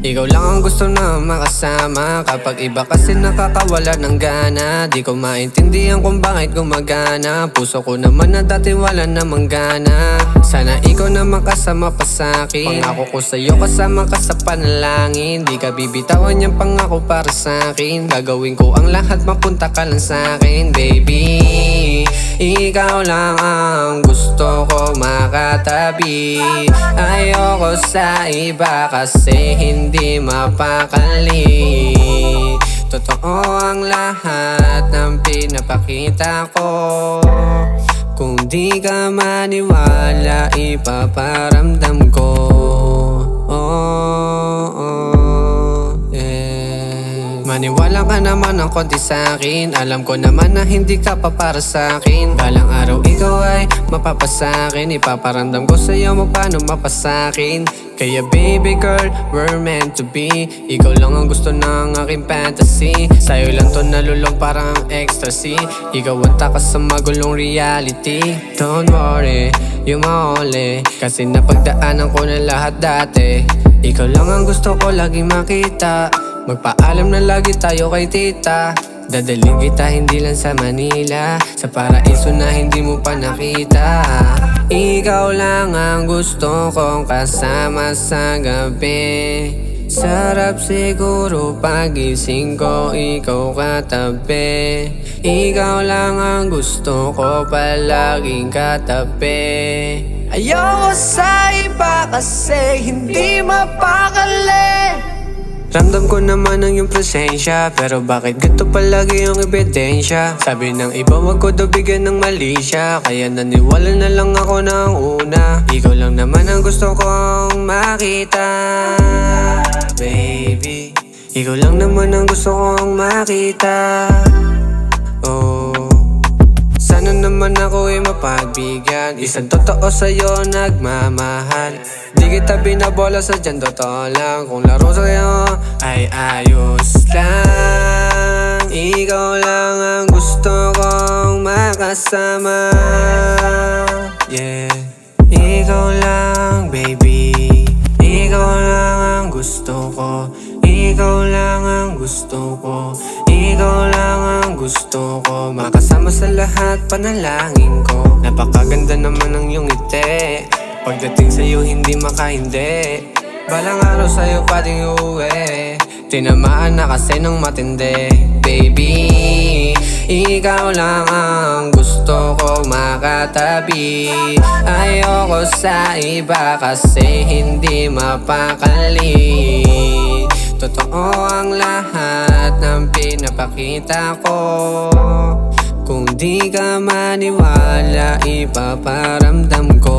Ikaw lang ang gusto na makasama. Kapag iba kasi nakakawala ng gana. Di ko maintindihan kung bakit gumagana. Puso ko naman na dati wala namang gana. Sana ikaw na makasama pa sa'kin. Pangako ko sa'yo kasama ka sa panalangin. Di ka bibitawan yung pangako para sa'kin. Gagawin ko ang lahat mapunta ka lang sa'kin, baby. Ikaw lang ang gusto ko makatabi. Ayoko sa iba kasi hindi mapakali. Totoo ang lahat ng pinapakita ko. Kung di ka maniwala, ipaparamdam ko. Maniwala ka naman ng konti sa'kin. Alam ko naman na hindi ka pa para sa'kin. Balang araw ikaw ay mapapasakin. Ipaparamdam ko sa'yo mo paano mapasakin. Kaya baby girl, we're meant to be. Ikaw lang ang gusto ng aking fantasy. Sa'yo lang to nalulong parang ecstasy. Ikaw ang takas sa magulong reality. Don't worry, you my only. Kasi napagdaanan ko na lahat dati. Ikaw lang ang gusto ko laging makita. Magpaalam na lagi tayo kay tita. Dadaling kita hindi lang sa Manila, sa paraiso na hindi mo pa nakita. Ikaw lang ang gusto kong kasama sa gabi. Sarap siguro pagising ko, ikaw katabi. Ikaw lang ang gusto ko palaging katabi. Ayoko sa iba kasi hindi mapakali. Ramdam ko naman ang iyong presensya, pero bakit ganito palagi yung ebidensya? Sabi ng iba wag ko daw bigyan ng mali siya, kaya naniwala na lang ako ng una. Ikaw lang naman ang gusto kong makita, baby. Ikaw lang naman ang gusto kong makita. Sana naman ako ay mapagbigyan. Isang totoo sa'yo nagmamahal. Di kita binabola sa dyan, totoo lang. Kung laro sa'yo ay ayos lang. Ikaw lang ang gusto kong makasama. Yeah, ikaw lang baby. Ikaw lang ang gusto ko. Ikaw lang ang gusto ko. Ikaw lang ang gusto ko. Makasama sa lahat panalangin ko. Napakaganda naman ng iyong ngiti. Pagdating sa'yo hindi makahindi. Balang araw sa'yo pating uuwi. Tinamaan na kasi ng matindi. Baby, ikaw lang ang gusto ko makatabi. Ayoko sa iba kasi hindi mapakali. Totoo ang lahat ng pinapakita ko. Kung di ka maniwala, ipaparamdam ko.